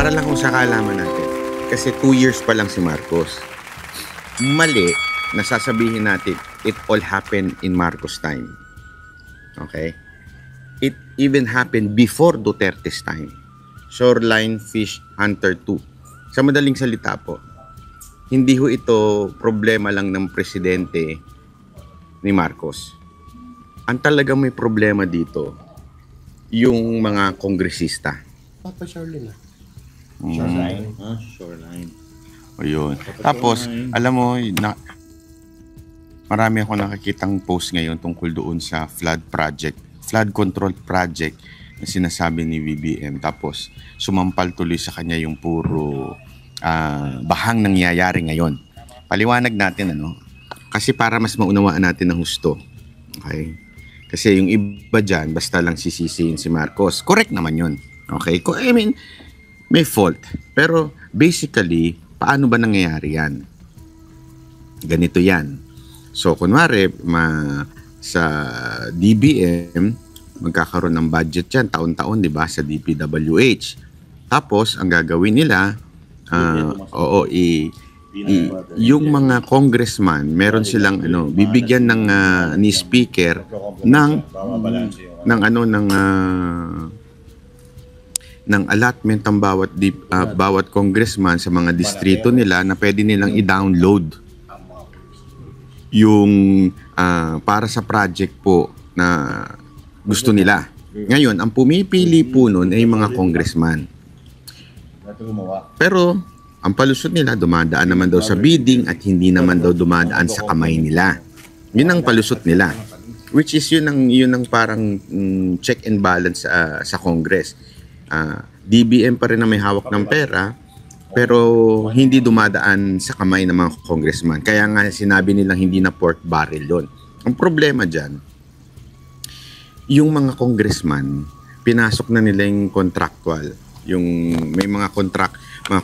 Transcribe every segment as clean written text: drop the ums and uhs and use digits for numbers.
Para lang kung sa kaalaman natin. Kasi 2 years pa lang si Marcos. Mali na sasabihin natin, it all happened in Marcos' time. Okay? It even happened before Duterte's time. Shoreline Fish Hunter 2. Sa madaling salita po, hindi ho ito problema lang ng presidente ni Marcos. Ang talagang may problema dito, yung mga kongresista. Papa Shoreline Shoreline. Shoreline. Ayun. Tapos, alam mo, marami ako nakikitang post ngayon tungkol doon sa flood control project na sinasabi ni BBM. Tapos, sumampal tuloy sa kanya yung puro bahang nangyayari ngayon. Paliwanag natin, ano? Kasi para mas maunawaan natin ng husto. Okay? Kasi yung iba dyan, basta lang sisisihin si Marcos. Correct naman yun. Okay? I mean, may fault. Pero basically, paano ba nangyayari yan? Ganito yan. So, kunwari, sa DBM, magkakaroon ng budget yan, taon-taon, di ba, sa DPWH. Tapos, ang gagawin nila, yung mga congressman, meron silang bibigyan ng ni speaker ng allotment ang bawat congressman sa mga distrito nila na pwede nilang i-download yung para sa project po na gusto nila. Ngayon, ang pumipili po nun ay mga congressman. Pero ang palusot nila, dumadaan naman daw sa bidding at hindi naman daw dumadaan sa kamay nila. Yun ang palusot nila. Which is yun ang parang check and balance sa Congress. DBM pa rin na may hawak ng pera, pero hindi dumadaan sa kamay ng mga congressman. Kaya nga sinabi nilang hindi na pork barrel yun. Ang problema dyan, yung mga congressman, pinasok na nila yung contractual. Yung may mga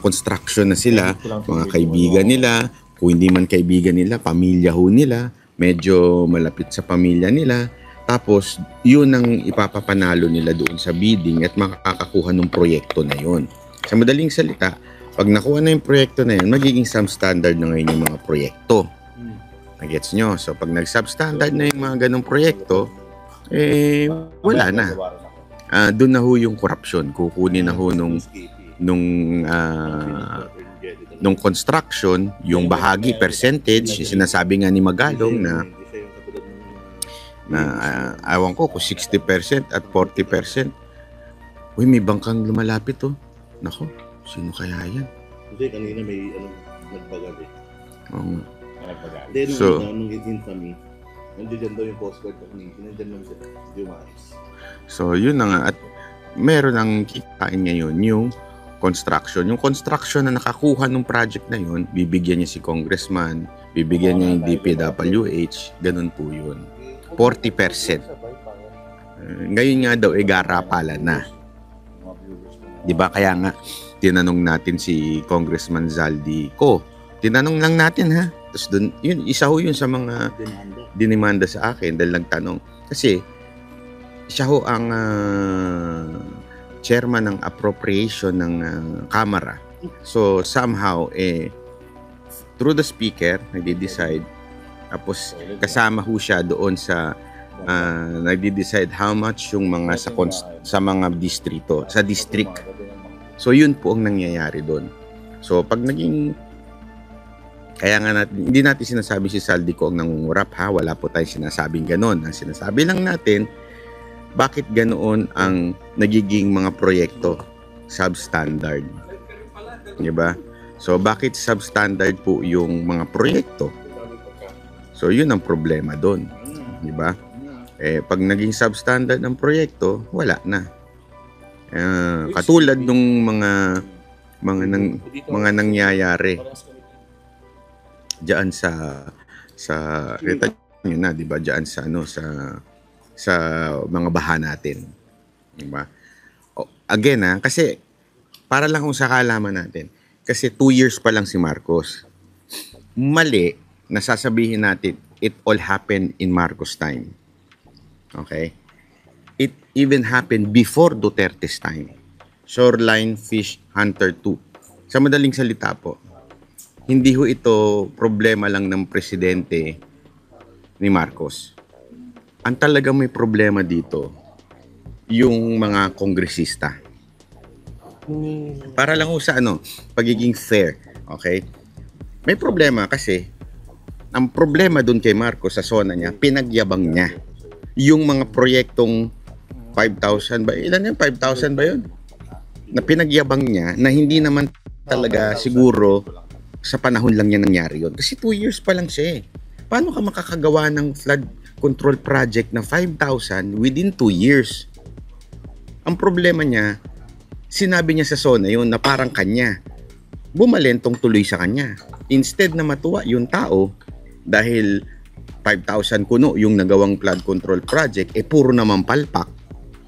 construction na sila, mga kaibigan nila, kung hindi man kaibigan nila, pamilya ho nila, medyo malapit sa pamilya nila. Tapos, yun ang ipapapanalo nila doon sa bidding at makakakuha ng proyekto na yun. Sa madaling salita, pag nakuha na yung proyekto na yun, magiging substandard na ngayon yung mga proyekto. Nagets nyo? So, pag nag-substandard na yung mga ganong proyekto, wala na. Doon na ho yung corruption. Kukunin na ho nung construction, yung bahagi, percentage, yung sinasabi nga ni Magalong na awan ko kung 60% at 40%. Uy, may bangkang lumalapit oh. Nako, sino kaya yan? Hindi, kanina may nagbagal eh. Oo. Nagbagal. Hindi, nung infamy, nandiyan daw yung Coast Guard kanina. Nandiyan lang sila. Dumaris. So, yun na nga. At meron ang kikain ngayon yung construction. Yung construction na nakakuha ng project na yun, bibigyan niya si congressman, bibigyan niya yung DPWH, ganun po yun. 40%. Ngayon nga daw, garapalan na. Diba? Kaya nga, tinanong natin si Congressman Zaldico. Tinanong lang natin ha. Tapos dun, yun, isa ho yun sa mga dinimanda sa akin dahil nagtanong. Kasi, siya ho ang chairman ng appropriation ng Kamara. So, somehow, through the speaker, nagde-decide. Tapos kasama ho siya doon sa nagde-decide how much yung mga sa mga distrito, sa district. So yun po ang nangyayari doon. So pag naging kaya nga hindi natin sinasabi si Zaldico ang nangungurap ha, wala po tayong sinasabing ganoon. Ang sinasabi lang natin bakit ganoon ang nagiging mga proyekto substandard. Di ba? So bakit substandard po yung mga proyekto? So, yun ang problema doon. Di ba? Pag naging substandard ng proyekto, wala na. Katulad nung mga nangyayari diyan sa kita nyo na, di ba? Diyan sa mga baha natin. Di ba? Again, kasi para lang kung sa kaalaman natin, kasi 2 years pa lang si Marcos. Mali na sasabihin natin, it all happened in Marcos' time. Okay? It even happened before Duterte's time. Shoreline Fish Hunter 2. Sa madaling salita po, hindi ho ito problema lang ng presidente ni Marcos. Ang talagang may problema dito, yung mga kongresista. Para lang ho sa pagiging fair, okay? May problema kasi, ang problema dun kay Marcos sa zona niya, pinagyabang niya. Yung mga proyektong 5,000 ba? Ilan yan? 5,000 ba yun? Na pinagyabang niya na hindi naman talaga siguro sa panahon lang yan nangyari yun. Kasi 2 years pa lang siya eh. Paano ka makakagawa ng flood control project na 5,000 within 2 years? Ang problema niya, sinabi niya sa zona yun na parang kanya. Bumalentong tuloy sa kanya. Instead na matuwa yung tao dahil 5,000 kuno yung nagawang flood control project, puro naman palpak.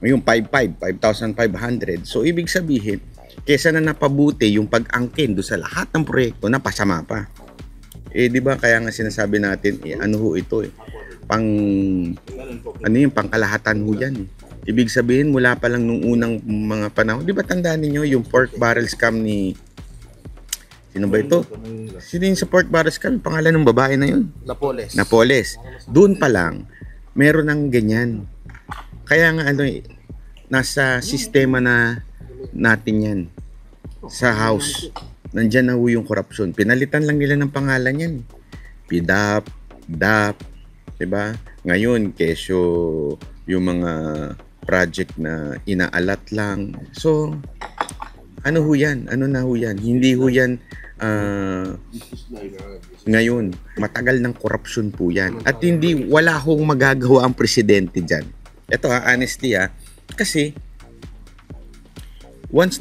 Yung 5,500. So, ibig sabihin, kesa na napabuti yung pag-angkin do sa lahat ng proyekto na pasama pa. Di ba kaya nga sinasabi natin, ano ho ito pangkalahatan ho yan. Ibig sabihin, mula pa lang nung unang mga panahon, di ba tandaan niyo yung pork barrel scam ni... Sino ba ito? Sino yung sa pork barrel scam? Pangalan ng babae na yun? Napoles. Doon pa lang, meron ng ganyan. Kaya nga nasa sistema na natin yan. Sa house. Nandyan na ho yung corruption. Pinalitan lang nila ng pangalan yan. PDAP, DAP, diba? Ngayon, kesyo yung mga project na inaalat lang. So, ano ho yan? Ano na ho yan? Hindi ho yan ngayon. Matagal ng corruption po yan. At wala hong magagawa ang presidente dyan. Ito honestly kasi once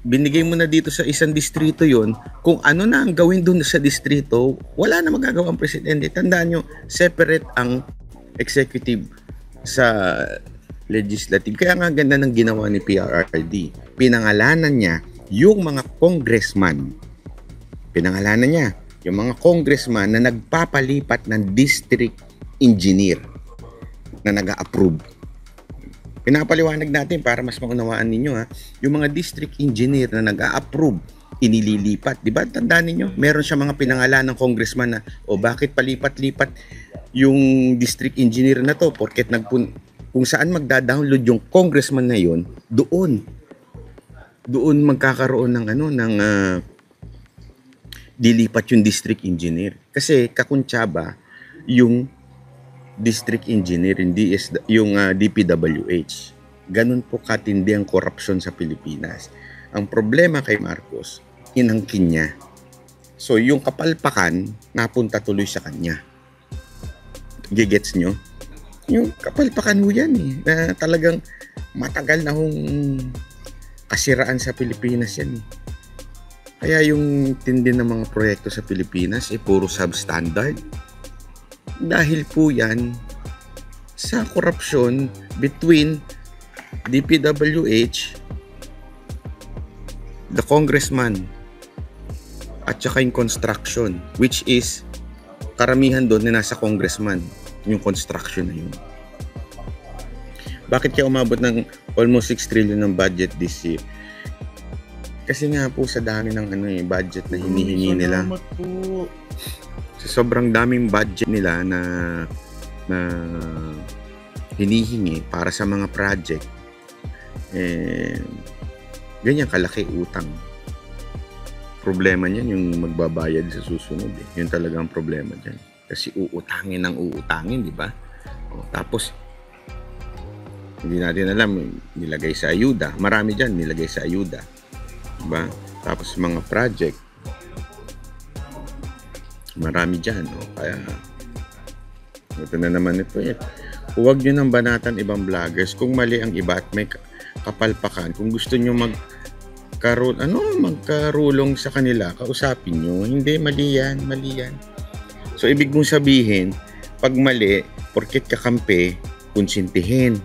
binigay mo na dito sa isang distrito yon, kung ano na ang gawin doon sa distrito, wala na magagawa ang presidente. Tandaan nyo, separate ang executive sa legislative. Kaya nga ganda ng ginawa ni PRRD. Pinangalanan niya yung mga congressman. Pinangalanan niya yung mga congressman na nagpapalipat ng district engineer na nag-a-approve. Pinapaliwanag natin para mas maunawaan ninyo yung mga district engineer na nag-a-approve, inililipat. Di ba? Tandaan ninyo, meron siya mga pinangalan ng congressman na, bakit palipat-lipat yung district engineer na to? Porket kung saan magda-download yung congressman na yun, doon magkakaroon ng dilipat yung district engineer. Kasi kakuntsaba yung district engineer, hindi yung DPWH. Ganun po katindi ang korupsyon sa Pilipinas. Ang problema kay Marcos, inangkin niya. So yung kapalpakan, napunta tuloy sa kanya. Gigets nyo? Yung kapalpakan ho yan na talagang matagal na hong kasiraan sa Pilipinas yan. Kaya yung tindi ng mga proyekto sa Pilipinas puro substandard. Dahil po yan sa korupsyon between DPWH, the congressman, at saka yung construction, which is karamihan doon na nasa congressman, yung construction na yun. Bakit kaya umabot ng almost 6 trillion ng budget this year? Kasi nga po sa dami ng budget na hinihingi nila. Sa sobrang daming budget nila na hinihingi para sa mga project, ganyan kalaki utang. Problema niyan yung magbabayad sa susunod. Yun talaga ang problema dyan. Kasi uutangin ng uutangin, di ba? Tapos, hindi natin alam, nilagay sa ayuda. Marami dyan nilagay sa ayuda. Diba? Tapos mga project, marami dyan. Kaya, ito na naman ito. Huwag nyo nang banatan ibang vloggers kung mali ang iba at may kapalpakan. Kung gusto nyo magkarulong sa kanila, kausapin nyo. Hindi, mali yan. So, ibig mong sabihin, pag mali, porket kakampi, konsintihin.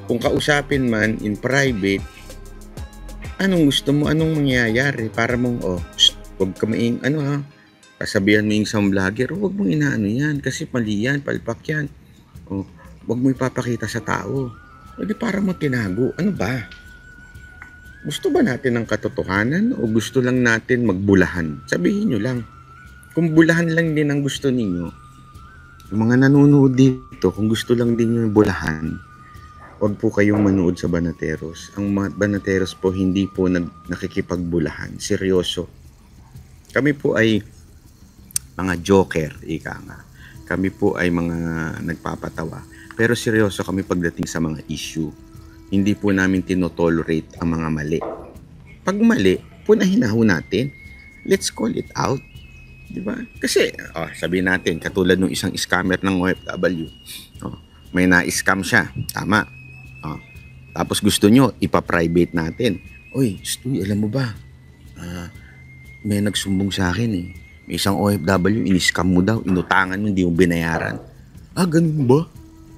Kung kausapin man in private, anong gusto mo? Anong mangyayari? Para mong, huwag ka maing, kasabihan mo yung isang vlogger, huwag mong inaano yan, kasi mali yan, palpak yan. Huwag mo ipapakita sa tao. Hindi para mo tinago. Ano ba? Gusto ba natin ng katotohanan o gusto lang natin magbulahan? Sabihin nyo lang. Kung bulahan lang din ang gusto ninyo, yung mga nanonood dito, kung gusto lang din yung bulahan, huwag po kayong manood sa Banateros. Ang mga Banateros po hindi po nakikipagbulahan. Seryoso. Kami po ay mga joker, ika nga. Kami po ay mga nagpapatawa. Pero seryoso kami pagdating sa mga issue. Hindi po namin tinotolerate ang mga mali. Pag mali, punahin na ho natin. Let's call it out. Diba? Kasi, sabihin natin, katulad ng isang scammer ng OFW. May na-scam siya. Tama. Tapos gusto nyo, ipa-private natin. Oy, Stoy, alam mo ba? May nagsumbong sa akin eh. May isang OFW, in-scam mo daw, inutangan mo, hindi mo binayaran. Ganun ba?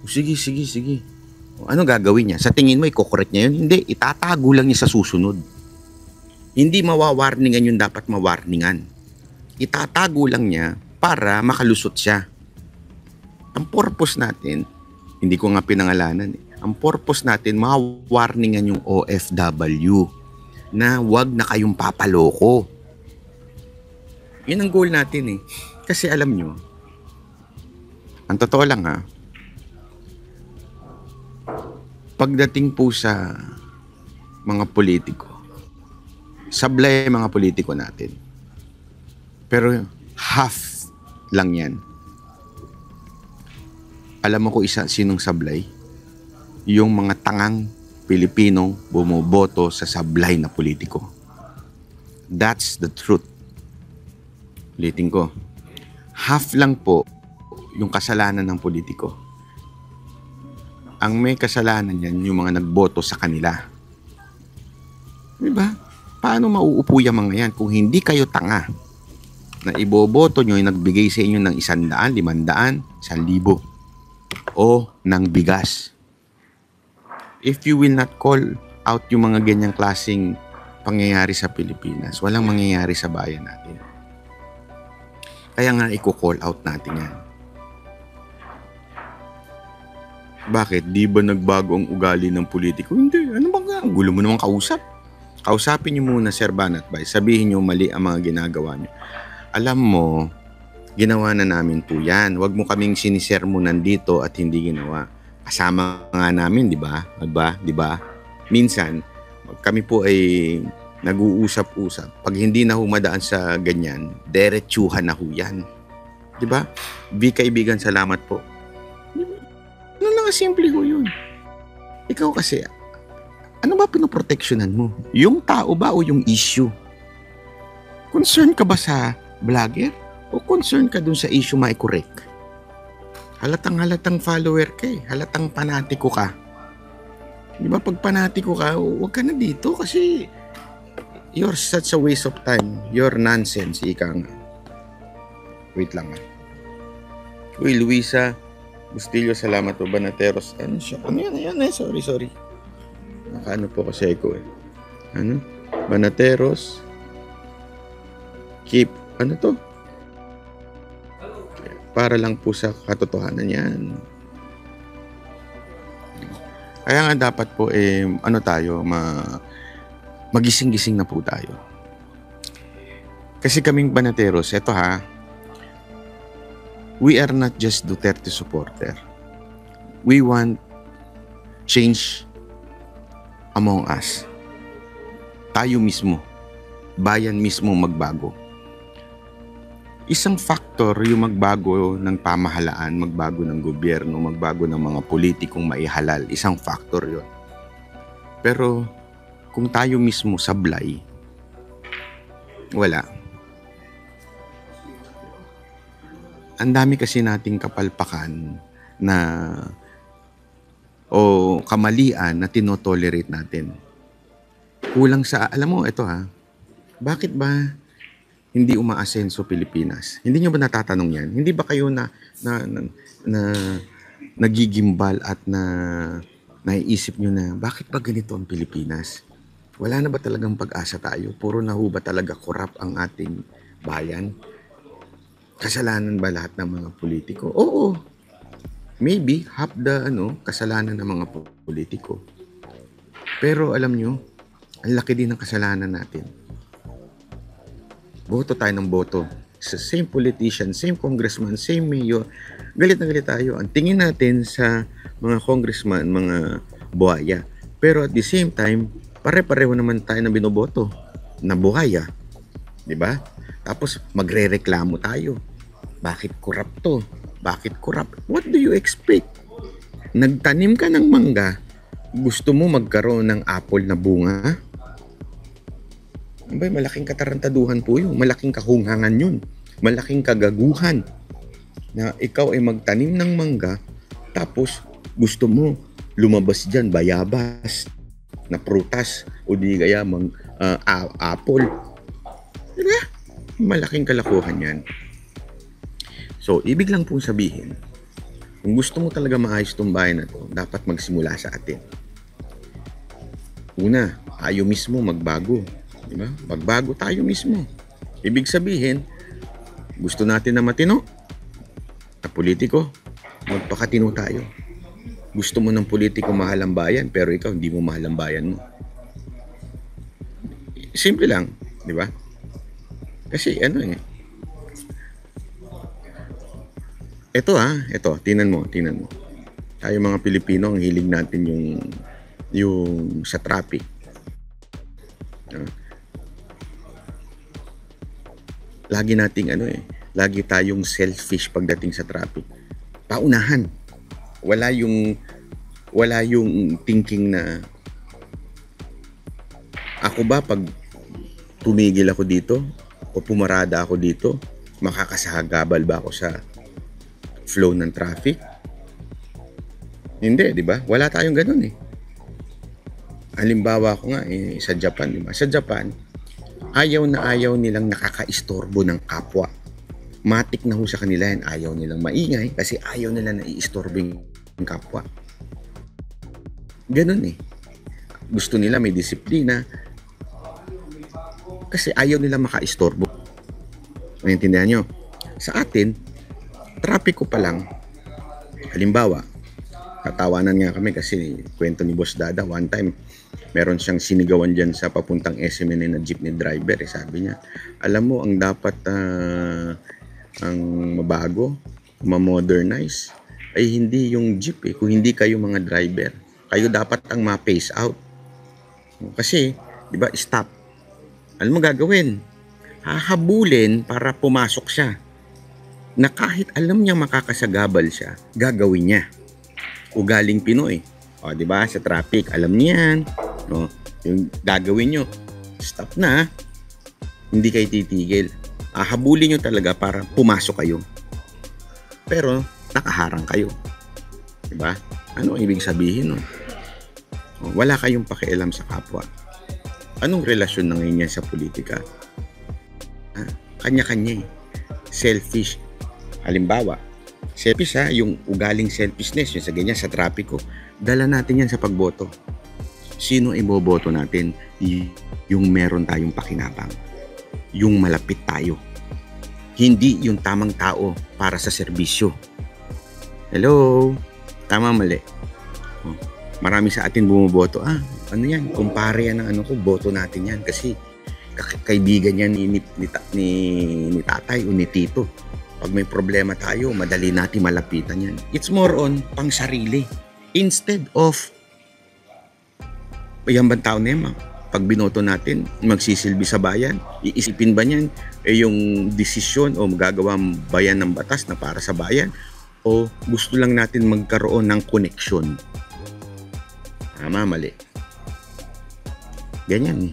Sige. Ano gagawin niya? Sa tingin mo, i-correct niya yun? Hindi, itatago lang niya sa susunod. Hindi mawawarningan yung dapat mawarningan. Itatago lang niya para makalusot siya. Ang purpose natin, hindi ko nga pinangalanan eh. Ang purpose natin, mawarningan yung OFW na wag na kayong papaloko. Yun ang goal natin eh. Kasi alam nyo, ang totoo lang pagdating po sa mga politiko, sablay mga politiko natin. Pero half lang yan. Alam mo ko sinong sablay? Yung mga tangang Pilipinong bumoboto sa sablay na politiko. That's the truth. Ulitin ko. Half lang po yung kasalanan ng politiko. Ang may kasalanan yan, yung mga nagboto sa kanila. Diba? Paano mauupo yung mga yan kung hindi kayo tanga na iboboto nyo yung nagbigay sa inyo ng 100, 500, 1,000 o ng bigas? If you will not call out yung mga ganyang klaseng pangyayari sa Pilipinas, walang mangyayari sa bayan natin. Kaya nga i-call out natin yan. Bakit? Di ba nagbago ang ugali ng politiko? Hindi. Ano ba nga? Ang gulo mo naman kausap. Kausapin niyo muna, Sir Banat Bay. Sabihin niyo mali ang mga ginagawa niyo. Alam mo, ginawa na namin po yan. Huwag mo kaming sinisermonan dito at hindi ginawa. Kasama nga namin, di ba? Di ba? Minsan, kami po ay nag-uusap-usap. Pag hindi na humadaan sa ganyan, diretsuhan na ho yan. Di ba? Kaibigan, salamat po. Ano lang simple ho yun. Ikaw kasi, ano ba pinoproteksyonan mo? Yung tao ba o yung issue? Concern ka ba sa vlogger? O concern ka dun sa issue ma-correct? Halatang follower ka eh. Halatang panatiko ka. Di ba pag panatiko ka, huwag ka na dito kasi you're such a waste of time. You're nonsense, ika nga. Wait lang Uy, Luisa Bustillo, salamat po. Banateros. Ano siya? Ano yan? Sorry. Nakaano po kasi ko eh. Ano? Banateros. Keep. Ano to? Para lang po sa katotohanan yan. Kaya nga dapat po magising-gising na po tayo. Kasi kaming Banateros, eto we are not just Duterte supporter. We want change among us. Tayo mismo, bayan mismo magbago. Isang factor yung magbago ng pamahalaan, magbago ng gobyerno, magbago ng mga politikong maihalal. Isang factor yon. Pero kung tayo mismo sablay, wala. Ang dami kasi nating kapalpakan na o kamalian na tinotolerate natin. Kulang sa, alam mo, ito bakit ba hindi umaasenso Pilipinas? Hindi nyo ba natatanong yan? Hindi ba kayo na nagigimbal at naiisip nyo na bakit ba ganito ang Pilipinas? Wala na ba talagang pag-asa tayo? Puro na ho ba talaga korap ang ating bayan? Kasalanan ba lahat ng mga politiko? Oo. Maybe half the kasalanan ng mga politiko. Pero alam nyo, Ang laki din ng kasalanan natin. Boto tayo ng boto. Same politician, same congressman, same mayor. Galit na galit tayo. Ang tingin natin sa mga congressman, mga buhaya. Pero at the same time, pare-pareho naman tayo na binoboto na buhaya. Diba? Tapos magre-reklamo tayo. Bakit corrupt to? Bakit corrupt? What do you expect? Nagtanim ka ng mangga, gusto mo magkaroon ng apple na bunga? Abay, malaking katarantaduhan po yun. Malaking kahunghangan yun. Malaking kagaguhan na ikaw ay magtanim ng mangga tapos gusto mo lumabas dyan bayabas na prutas o di kaya apple. Diba? Malaking kalakuhan yan. So, ibig lang pong sabihin, kung gusto mo talaga maayos itong bayan na to, dapat magsimula sa atin. Una, tayo mismo magbago. Diba? Magbago tayo mismo. Ibig sabihin, gusto natin na matino, na politiko, magpakatino tayo. Gusto mo ng politiko mahal ang bayan, pero ikaw hindi mo mahal ang bayan mo. Simple lang, di ba? Kasi ito tinan mo. Tayo mga Pilipino, ang hilig natin yung sa traffic. Lagi nating lagi tayong selfish pagdating sa traffic. Paunahan. Wala yung thinking na ako ba pag tumigil ako dito o pumarada ako dito, makakasagabal ba ako sa flow ng traffic? Hindi, di ba? Wala tayong ganun eh. Halimbawa ko nga sa Japan, di ba? Sa Japan, ayaw nilang nakakaistorbo ng kapwa. Matik na ho sa kanila yan, ayaw nilang maingay kasi ayaw nila na iistorbo yung kapwa. Ganun eh. Gusto nila may disiplina kasi ayaw nila makaistorbo. Naintindihan nyo? Sa atin, trapiko pa lang. Halimbawa, katawanan nga kami kasi kwento ni Boss Dada, one time, meron siyang sinigawan dyan sa papuntang SMN na jeepney driver. Sabi niya, alam mo, ang dapat ang mabago, ma-modernize, ay hindi yung jeep eh. Kung hindi kayo mga driver, kayo dapat ang ma-pace out. Kasi, di ba, stop. Alam mo gagawin? Hahabulin para pumasok siya. Na kahit alam niya makakasagabal siya, gagawin niya. Ugaling Pinoy. O, di ba? Sa traffic, alam niyan. No? Yung gagawin nyo, stop na. Hindi kayo titigil. Habulin nyo talaga para pumasok kayo. Pero, nakaharang kayo. Di ba? Ano ang ibig sabihin nun? Wala kayong pakialam sa kapwa. Anong relasyon na ngayon yan sa politika? Kanya-kanya eh. Selfish. Halimbawa, selfish yung ugaling selfishness, yung sa ganyan, sa trapiko. Dala natin yan sa pagboto. Sino iboboto natin? Yung meron tayong pakinabang. Yung malapit tayo. Hindi yung tamang tao para sa serbisyo. Hello? Tama mali? Marami sa atin bumoboto. Ano yan? Kumpare yan ng boto natin yan. Kasi kaibigan yan ni tatay o ni tito. Pag may problema tayo, madali natin malapitan yan. It's more on pang sarili. Instead of, yan bang tao na yan, pag binoto natin, magsisilbi sa bayan, iisipin ba niyan yung desisyon o magagawa bayan ng batas na para sa bayan? O gusto lang natin magkaroon ng koneksyon? Tama, mali. Ganyan.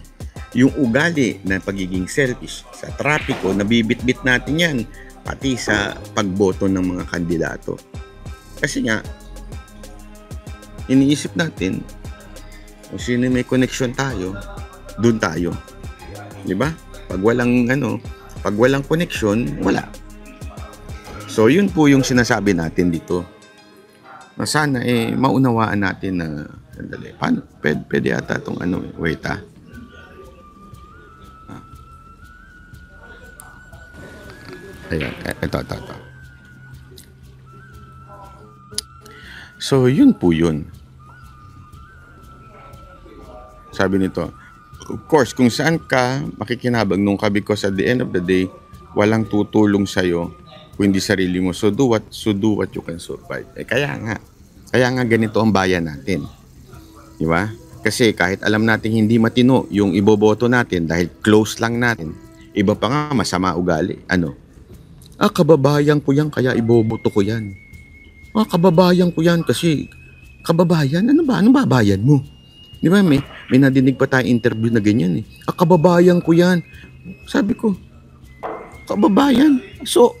Yung ugali na pagiging selfish sa trapiko, nabibitbit natin yan pati sa pagboto ng mga kandidato. Kasi nga, iniisip natin, kung sino may connection tayo, dun tayo. Di ba? Pag walang connection, wala. So, yun po yung sinasabi natin dito. Na sana maunawaan natin na sandali. Paano? Pwede ata itong wait Ayan, ito. So, yun po yun. Sabi nito, of course, kung saan ka makikinabang nung ka because at the end of the day, walang tutulong sa'yo kung hindi sarili mo. So do what you can survive. Kaya nga ganito ang bayan natin. Di ba? Kasi kahit alam natin hindi matino yung iboboto natin dahil close lang natin, iba pa nga masama ugali. Kababayan ko yan kaya iboboto ko yan. Kababayan ko yan kasi kababayan? Ano ba? Anong babayan mo? Di ba? May nadinig pa tayong interview na ganyan eh. Kababayan ko yan. Sabi ko, kababayan? So,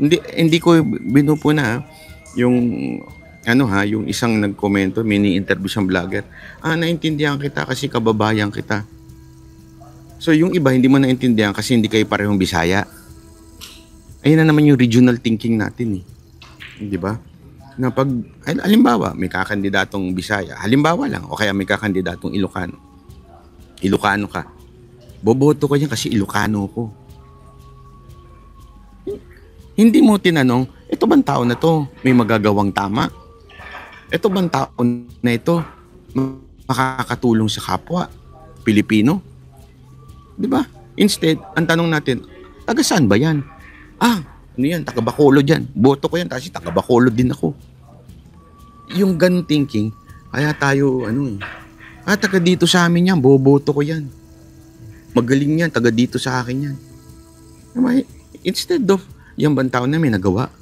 hindi ko binupuna yung yung isang nagkomento, mini-interview siyang vlogger. Naintindihan kita kasi kababayan kita. So, yung iba hindi mo naintindihan kasi hindi kayo parehong Bisaya. Ayun na naman yung regional thinking natin eh. Di ba? Na pag, halimbawa, may kakandidatong Bisaya, halimbawa lang, o kaya may kakandidatong Ilocano. Ilocano ka. Boboto ko yan kasi Ilocano ko. Hindi mo tinanong, ito bang tao na to may magagawang tama? Ito bang tao na ito makakatulong sa kapwa Pilipino? Di ba? Instead, ang tanong natin, taga saan ba yan? Ano yan? Taga Bacolod yan. Boto ko yan kasi taga Bacolod din ako. Yung ganun thinking, kaya tayo, taga dito sa amin yan, boboto ko yan. Magaling yan, taga dito sa akin yan. Instead of, yan bang tao na may nagawa?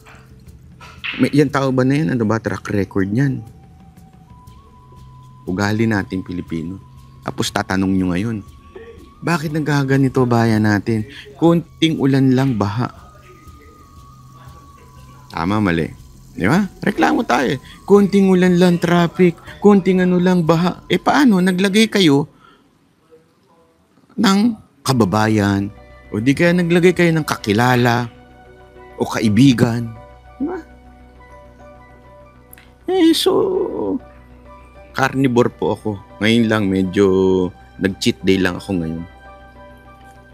Yan tao ba na yan? Ano ba track record niyan? Ugali natin Pilipino. Tapos tatanong nyo ngayon, bakit nagkaganito bayan natin? Konting ulan lang, baha. Tama, mali. Di ba? Reklamo tayo. Konting ulan lang, traffic. Konting lang, baha. Paano? Naglagay kayo ng kababayan. O di kaya naglagay kayo ng kakilala o kaibigan. Di ba? So, carnivore po ako. Ngayon lang, medyo nag-cheat day lang ako ngayon.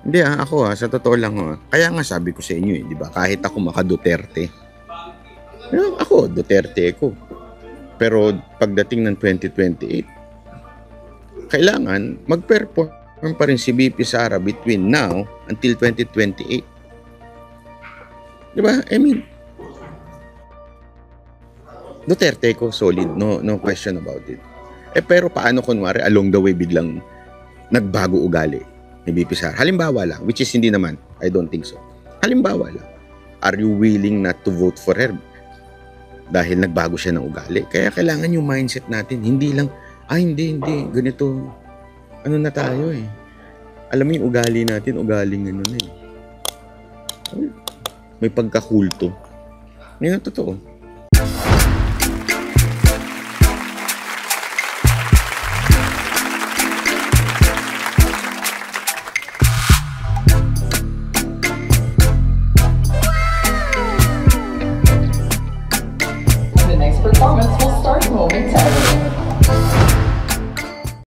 Hindi ako sa totoo lang Kaya nga sabi ko sa inyo di ba? Kahit ako maka-Duterte. Ako, Duterte ako. Pero pagdating ng 2028, kailangan mag-perform pa rin si BP Sara between now until 2028. Di ba? I mean, Duterte ko, solid. No question about it. Pero paano kunwari along the way biglang nagbago ugali ni BP Sara? Halimbawa lang, which is hindi naman, I don't think so. Halimbawa lang, are you willing not to vote for her? Dahil nagbago siya ng ugali. Kaya kailangan yung mindset natin, hindi lang, hindi, ganito. Ano na tayo Alam mo yung ugali natin, ugaling may pagkakulto. Yan ang totoo. The next performance will start momentarily.